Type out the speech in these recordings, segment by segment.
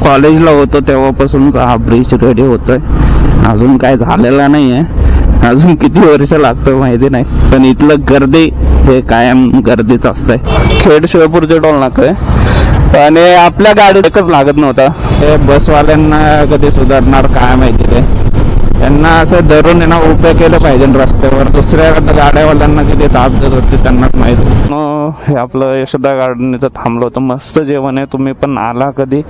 कॉलेजला होतो तेव्हापासून हा ब्रिज रेडी होतोय. अजून काय झालेला नाही आहे. अजून किती वर्ष लागतं माहिती नाही, पण इथलं गर्दी हे कायम गर्दीच असतंय. खेड शिवापूरचे टोल नाका आहे आणि आपल्या गाडीत एकच लागत नव्हता. हे बसवाल्यांना कधी सुधारणार काय माहिती. ते त्यांना असं धरून येणं उभे केलं पाहिजे रस्त्यावर. दुसऱ्या गाड्यावाल्यांना किती ताप देत होते त्यांनाच माहिती. हे आपलं यशोदा गार्डन इथं थांबलो होतं. मस्त जेवण आहे. तुम्ही पण आला कधी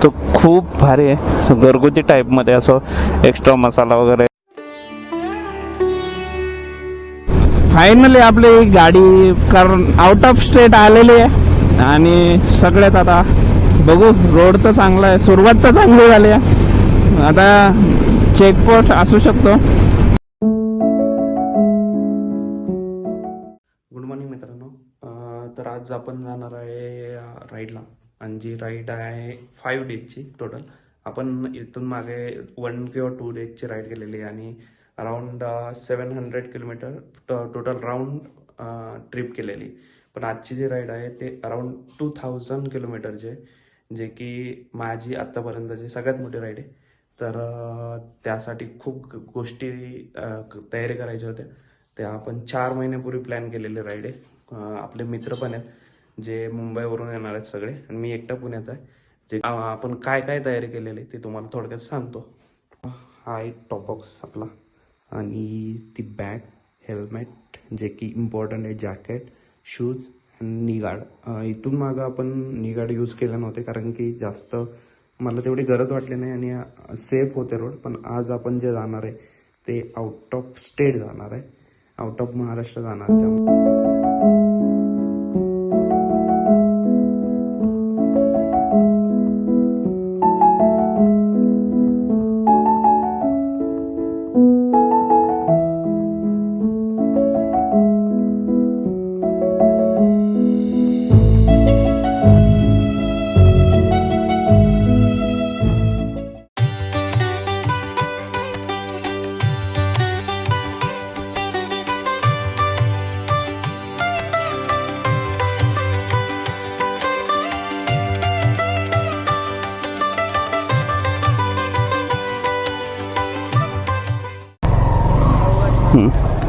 तो खूप भारी आहे. घरगुती टाईप मध्ये असं एक्स्ट्रा मसाला वगैरे. फायनली आपली गाडी कारण आउट ऑफ स्टेट आलेली आहे आणि सगळ्यात आता बघू. रोड तर चांगला आहे, सुरुवात तर चांगली झाली आहे. आता चेकपोस्ट असू शकतो. गुड मॉर्निंग मित्रांनो. तर आज आपण जाणार आहे राईडला आणि जी राईड आहे 5 डेजची टोटल. आपण इथून मागे 1 किंवा 2 डेजची राईड केलेली आहे आणि around 700 kilometre total round trip केलेली. पण आजची जी राईड आहे ते अराउंड 2000 किलोमीटरचे, जे की माझी आत्तापर्यंतची सगळ्यात मोठी राईड आहे. तर त्यासाठी खूप गोष्टी तयारी करायच्या होत्या. त्या आपण 4 महिन्यापूर्वी प्लॅन केलेले राईड आहे. आपले मित्र पण आहेत जे मुंबईवरून येणार आहेत सगळे आणि मी एकटा पुण्याचा आहे. जे आपण काय काय तयारी केलेली ते तुम्हाला थोडक्यात सांगतो. हा एक टॉप बॉक्स आपला आणि ती बॅग, हेल्मेट जे की इम्पॉर्टंट आहे, जॅकेट, शूज आणि नी गार्ड. इथून मागं आपण नी गार्ड यूज केले नव्हते कारण की जास्त मला तेवढी गरज वाटली नाही आणि सेफ होते रोड. पण आज आपण जे जाणार आहे ते आउट ऑफ स्टेट जाणार आहे, आउट ऑफ महाराष्ट्र जाणार आहे. त्यामुळे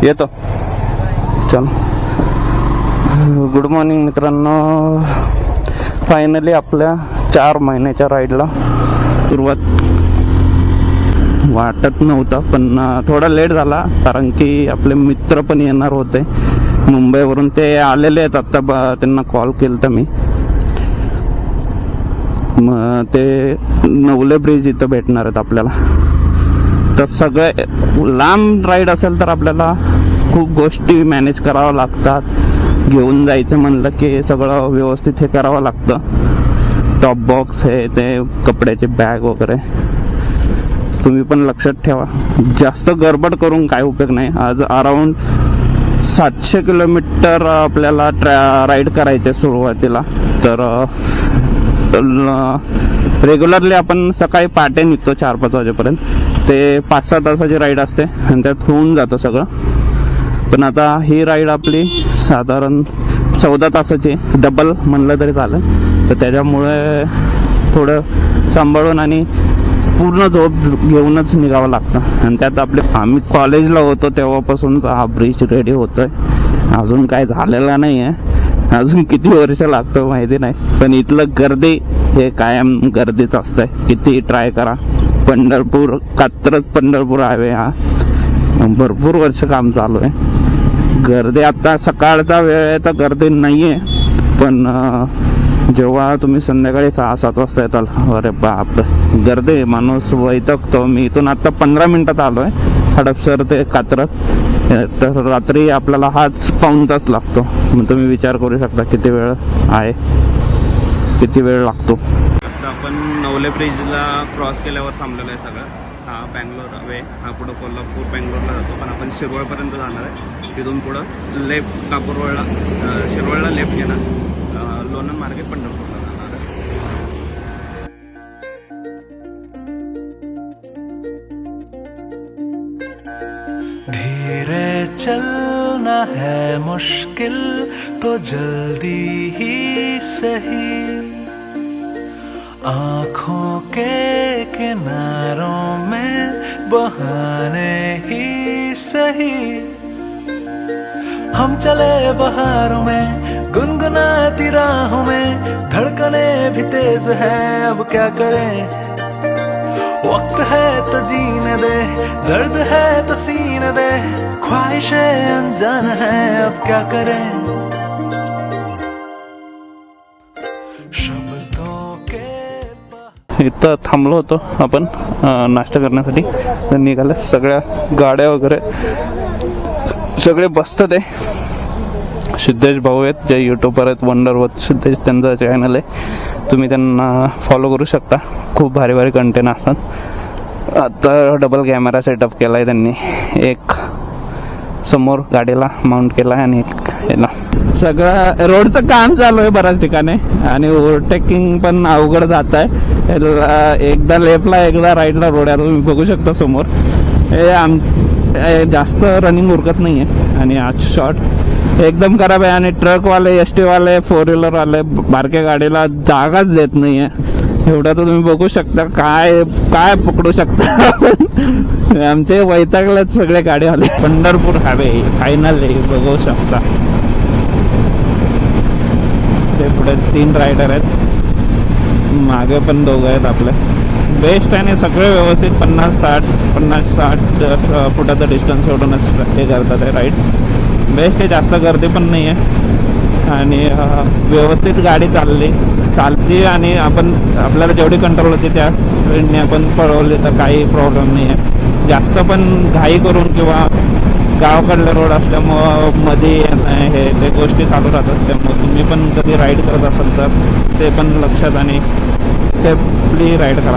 येतो. चल. गुड मॉर्निंग मित्रांनो. फायनली आपल्या 4 महिन्याच्या राईडला सुरुवात. वाटत नव्हतं पण थोडा लेट झाला कारण की आपले मित्र पण येणार होते मुंबईवरून. ते आलेले आहेत आता. त्यांना कॉल केला तर मी मग ते नवले ब्रिज इथं भेटणार आहेत आपल्याला. तर सगळे लांब राईड असेल तर आपल्याला खूप गोष्टी मॅनेज कराव्या लागतात. घेऊन जायचं म्हणलं की सगळं व्यवस्थित हे करावं लागतं. टॉप बॉक्स हे ते कपड्याचे बॅग वगैरे तुम्ही पण लक्षात ठेवा. जास्त गडबड करून काय उपयोग नाही. आज अराउंड 700 किलोमीटर आपल्याला राईड करायचे सुरुवातीला. तर रेग्युलरली आपण सकाळी पहाटे निघतो 4-5 वाजेपर्यंत. ते 5-6 तासाची राईड असते आणि त्यात होऊन जातं सगळं. पण आता ही राईड आपली साधारण 14 तासाची, डबल म्हणलं तरी चालेल. तर त्याच्यामुळे थोडं सांभाळून आणि पूर्ण झोप घेऊनच निघावं लागतं. आणि त्यात आम्ही कॉलेजला होतो तेव्हापासून हा ब्रिज रेडी होतोय. अजून काय झालेला नाही आहे. अजून किती वर्ष लागतं माहिती नाही, पण इथलं गर्दी हे कायम गर्दीच असतंय. किती ट्राय करा. पंढरपूर कात्रज पंढरपूर हायवे हा भरपूर वर्ष काम चालू आहे. गर्दी आता सकाळचा वेळ आहे तर गर्दी नाहीये, पण जेव्हा तुम्ही संध्याकाळी 6-7 वाजता येताल, अरे बाप गर्दी, माणूस वैतागतो. मी इथून आता 15 मिनिटात आलोय हडपसर ते कात्रज. तर रात्री आपल्याला हाच पाऊण तास लागतो. मग तुम्ही विचार करू शकता किती वेळ आहे, किती वेळ लागतो. आपण नवले ब्रिजला क्रॉस केल्यावर थांबलेलं आहे सगळं. हा बँगलोर वे, हा पुढं कोल्हापूर बँगलोरला जातो, पण आपण शिरवळपर्यंत जाणार आहे. तिथून पुढं लेफ्ट कापूरवळला, शिरवळला लेफ्ट घेणार, लोणंद मार्गे पंढरपूरला जाणार आहे. धीरे चलना है मुश्किल तो जल्दी ही सही, आँखों के किनारों में बहाने ही सही हम चले बहारों में गुनगुनाती राहों में धड़कने भी तेज है अब क्या करें वक्त है तो जीने दे दर्द है तो सीने दे ख्वाहिशें अनजान है अब क्या करें शब्दों के इथं थांबलो होतो आपण नाश्ता करण्यासाठी. तर निघाले सगळ्या गाड्या वगैरे सगळे बसतात आहे. सिद्धेश भाऊ आहेत जे यूट्यूबर आहेत, वंडरवत सिद्धेश त्यांचा चॅनल आहे, तुम्ही त्यांना फॉलो करू शकता. खूप भारी भारी कंटेंट असतात. आता डबल कॅमेरा सेटअप केला आहे त्यांनी, एक समोर गाडीला माउंट केला आहे आणि एक याला. सगळं रोडचं काम चालू आहे बऱ्याच ठिकाणी आणि ओव्हरटेकिंग पण अवघड जात आहे. एकदा लेफ्टला एकदा राईटला रोड आहे, तुम्ही बघू शकता समोर. हे जास्त रनिंग उरकत नाही आहे आणि आज शॉर्ट एकदम खराब आहे आणि ट्रकवाले एस टीवाले फोर व्हीलरवाले बारक्या गाडीला जागाच देत नाही आहे. एवढं तर तुम्ही बघू शकता, काय काय पकडू शकता. आमचे वैतागलेत सगळे गाडीवाले. पंढरपूर हायवे फायनल बघू शकता. ते पुढे 3 रायडर आहेत, मागे पण 2 आहेत आपले. बेस्ट आहे, सगळे व्यवस्थित 50-60 फुटाचं डिस्टन्स सोडूनच हे करतात आहे राईड. बेस्ट आहे, जास्त गर्दी पण नाही आहे आणि व्यवस्थित गाडी चालते आणि आपल्याला जेवढी कंट्रोल होते त्या स्पीडने आपण पळवली तर काही प्रॉब्लेम नाही आहे. जास्त पण घाई करून किंवा गावाकडले रोड असल्यामुळं मध्ये हे ते गोष्टी चालू राहतात. त्यामुळे तुम्ही पण कधी राईड करत असाल तर ते पण लक्षात आणि सेफली राईड करा.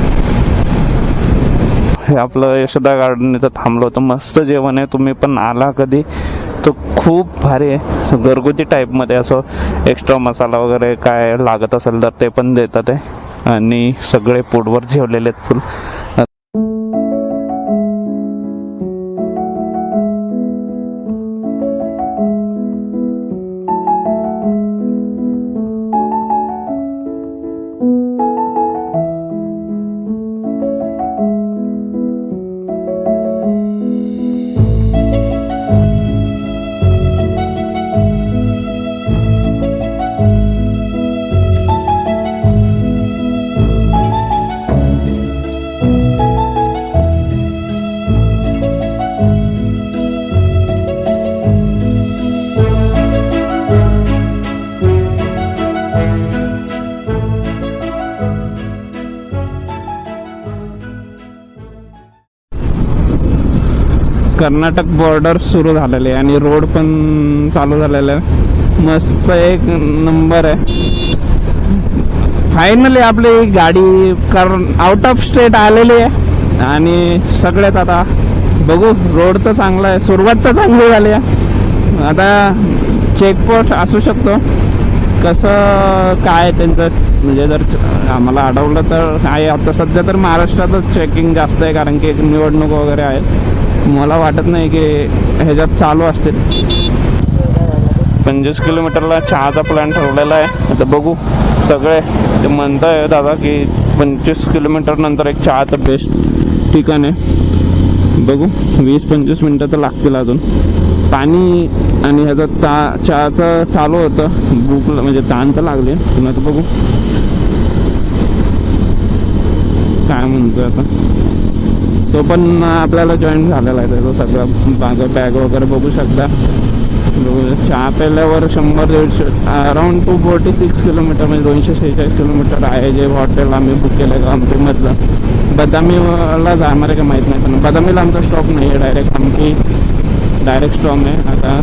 हे आपलं यशोदा गार्डन इथं थांबलो होतं. मस्त जेवण आहे, तुम्ही पण आला कधी तो खूप भारी आहे. घरगुती टाईपमध्ये असं एक्स्ट्रा मसाला वगैरे काय लागत असेल तर ते पण देतात आहे आणि सगळे पोटवर जेवलेले आहेत फुल. कर्नाटक बॉर्डर सुरू झालेले आहे आणि रोड पण चालू झालेला आहे. मस्त एक नंबर आहे. फायनली आपली गाडी आउट ऑफ स्टेट आलेली आहे आणि सगळ्यात आता बघू. रोड तर चांगला आहे, सुरुवात तर चांगली झाली आहे. आता चेकपोस्ट असू शकतो कसं काय त्यांचं, म्हणजे जर आम्हाला अडवलं तर आहे. आता सध्या तर महाराष्ट्रातच चेकिंग जास्त आहे कारण की निवडणूक वगैरे आहे. मला वाटत नाही की ह्याच्यात चालू असतील. 25 किलोमीटरला चहाचा प्लॅन ठरवलेला आहे. आता बघू. सगळे ते म्हणताय दादा की 25 किलोमीटर नंतर एक चहाचं बेस्ट ठिकाण आहे. बघू 20-25 मिनटं तर लागतील अजून. पाणी आणि ह्याचं चहाचं चालू होतं. भूक म्हणजे ताण तर लागली पण आता बघू काय म्हणतोय. आता तो पण आपल्याला जॉईन झालेला आहे. त्याचं सगळं बॅग वगैरे बघू शकता. चहा प्यायल्यावर 100-150 अराउंड 246 किलोमीटर म्हणजे 246 किलोमीटर आहे जे हॉटेल आम्ही बुक केलं आहे हम्पीमधलं. बदामीला जाणार आहे का माहीत नाही, पण बदामीला आमचा स्टॉप नाही आहे. डायरेक्ट स्टॉप आहे. आता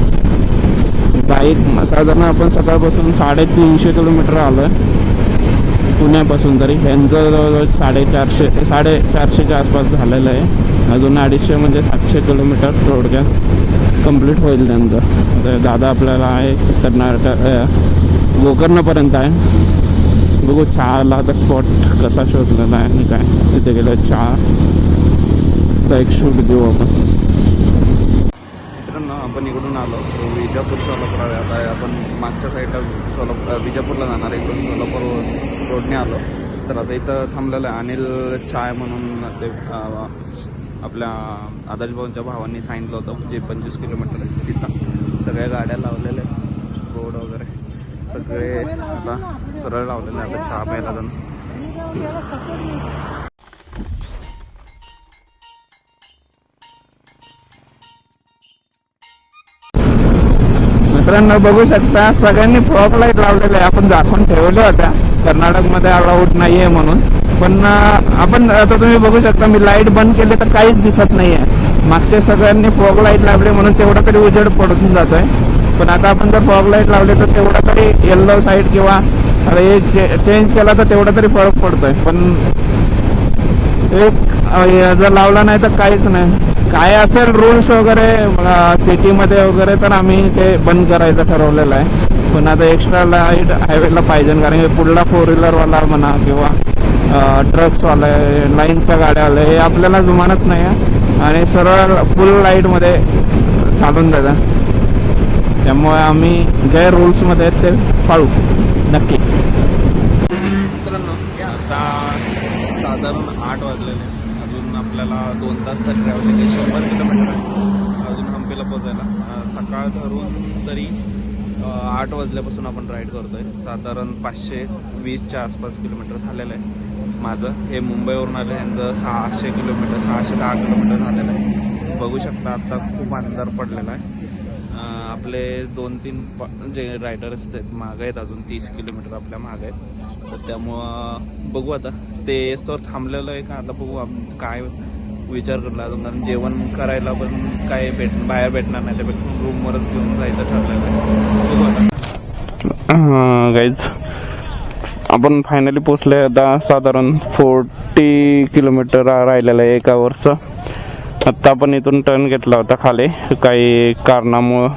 बाईक साधारण आपण सकाळपासून 350 किलोमीटर आलो आहे पुण्यापासून. तरी यांचं जवळजवळ 450च्या आसपास झालेलं आहे. अजून 250 म्हणजे 700 किलोमीटर थोडक्यात कंप्लीट होईल त्यांचं. दादा आपल्याला आहे कर्नाटक गोकर्णपर्यंत आहे. बघू चहाला आता स्पॉट कसा शोधलेला आहे आणि काय तिथे गेलं चहाचा एक शूट घेऊ आपण. मित्रांनो आपण इकडून आलो विजापूर सोलापूर. आता आपण मागच्या साईडला विजापूरला जाणार आहे. इकडून सोलापूर रोडने आलो तर आता इथं थांबलेलं आहे अनिल चाय म्हणून ते आपल्या आदर्श भाऊंच्या भावांनी सांगितलं होतं जे 25 किलोमीटर आहे तिथं सगळ्या गाड्या लावलेल्या आहेत रोड वगैरे सगळे आता सरळ लावलेले आहे आता चहा प्यायला जाऊन. मित्रांनो बघू शकता सगळ्यांनी फॉग लाईट लावलेले आहे. आपण झाकून ठेवल्या होत्या कर्नाटकमध्ये अलाउड नाहीये म्हणून, पण आपण आता तुम्ही बघू शकता मी लाईट बंद केली तर काहीच दिसत नाहीये. मागच्या सगळ्यांनी फॉग लाईट लावले म्हणून तेवढा तरी उजेड पडून जातोय, पण आता आपण जर फॉग लाईट लावले तर तेवढा तरी येल्लो साईड किंवा हे चेंज केला तर तेवढा तरी फरक पडतोय. पण एक जर लावला नाही तर काहीच नाही. काय असेल रूल्स वगैरे सिटीमध्ये वगैरे तर आम्ही ते बंद करायचं ठरवलेलं आहे. पण आता एक्स्ट्रा लाईट हायवेला पाहिजे, कारण की पुढला 4 व्हीलरवाला म्हणा किंवा ट्रक्सवाले लाईनच्या गाड्यावाले हे आपल्याला जुमानत नाही आहे आणि सरळ फुल लाईटमध्ये चालून जातात. त्यामुळे आम्ही जे रूल्समध्ये आहेत ते पाळू नक्की. आता साधारण 8 वाजलेले अजून आपल्याला 2 तास तर ट्रॅव्हलिंग आहे. 100 किलोमीटर आहे अजून हंपीला पोचायला. सकाळ धरून तरी 8 वाजल्यापासून आपण राईड करतोय. साधारण 520च्या आसपास किलोमीटर झालेलं आहे माझं. हे मुंबईवरून आलं यांचं 600 किलोमीटर 610 किलोमीटर झालेलं आहे. बघू शकता आता खूप अंधार पडलेला आहे. आपले 2-3 जे रायडर असतात मागं आहेत अजून 30 किलोमीटर आपल्या मागं आहेत. तर त्यामुळं बघू आता ते तर थांबलेलं आहे का आता बघू काय विचार करला अजून, कारण जेवण करायला पण काय बाहेर भेटणार नाही त्यापेक्षा रूमवरच घेऊन जायचं ठरलेलं आहे. बघू आता गाईज आपण फायनली पोचले. आता साधारण 40 किलोमीटर राहिलेलं आहे एका वर्ष. आत्ता आपण इथून टर्न घेतला होता खाली काही कारणामुळं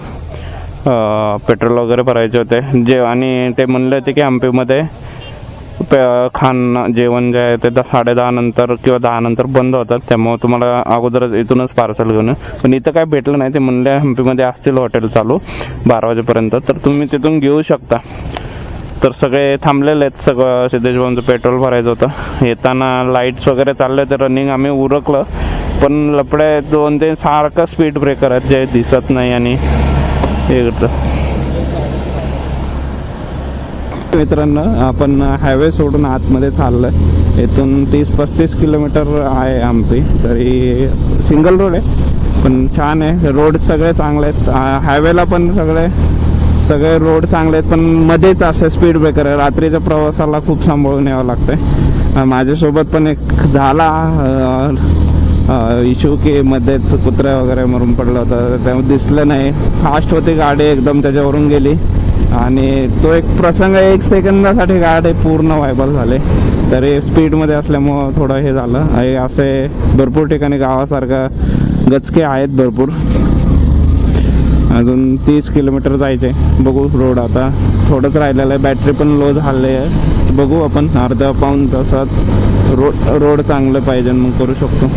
पेट्रोल वगैरे भरायचे होते जे, आणि ते म्हणले होते की हंपीमध्ये जेवण जे आहे ते 10:30 नंतर किंवा 10 नंतर बंद होतात, त्यामुळे तुम्हाला अगोदरच इथूनच पार्सल घेऊन. पण इथं काय भेटलं नाही. ते म्हणले हंपीमध्ये असतील हॉटेल चालू 12 वाजेपर्यंत तर तुम्ही तिथून घेऊ शकता. तर सगळे थांबलेले आहेत. सगळं सिद्धेश भाऊंचं पेट्रोल भरायचं होतं. येताना लाईट्स वगैरे चालले तर रनिंग आम्ही उरकलं, पण लपडे 2-3 सारखं स्पीड ब्रेकर आहेत जे दिसत नाही आणि हे करतं. मित्रांनो आपण हायवे सोडून आतमध्ये चाललोय. इथून 30-35 किलोमीटर आहे हंपी. तरी सिंगल रोड आहे पण छान आहे. रोड सगळे चांगले आहेत. हायवेला पण सगळे रोड चांगले आहेत, पण मध्येच असे स्पीड ब्रेकर आहे. रात्रीच्या प्रवासाला खूप सांभाळून यावं लागतंय. माझ्यासोबत पण एक झाला इश्यू की मध्येच कुत्र्या वगैरे मरून पडला होता, त्यामुळे दिसलं नाही. फास्ट होती गाडी एकदम, त्याच्यावरून गेली आणि तो एक प्रसंग 1 सेकंदासाठी गाडी पूर्ण व्हायबल झाले. तरी स्पीडमध्ये असल्यामुळं थोडं हे झालं. असे भरपूर ठिकाणी गावासारखं गचके आहेत भरपूर. अजून 30 किलोमीटर जायचे. बघू रोड आता थोडंच राहिलेलं आहे. बॅटरी पण लो झाले आहे. बघू आपण अर्धा पाऊण तासात रोड चांगलं पाहिजे मग करू शकतो.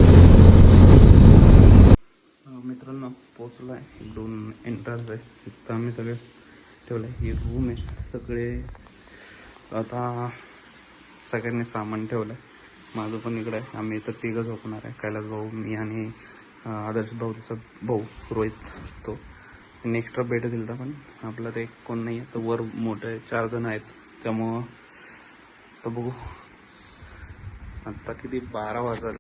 मित्रांनो पोचलो आहे. 2 एंट्रन्स आहे. तिथं आम्ही सगळे ठेवलं आहे. ही रूम आहे. सगळे आता सगळ्यांनी सामान ठेवलं आहे. माझं पण इकडं आहे. आम्ही इथं 3 झोपणार आहे. कैलास भाऊ, मी आणि आदर्श भाऊचा भाऊ रोहित. तो एक्स्ट्रा बेड दिला पण आपलं ते कोण नाही आहे. तर वर मोठे 4 जण आहेत त्यामुळं तर बघू. आत्ता किती 12 वाजले.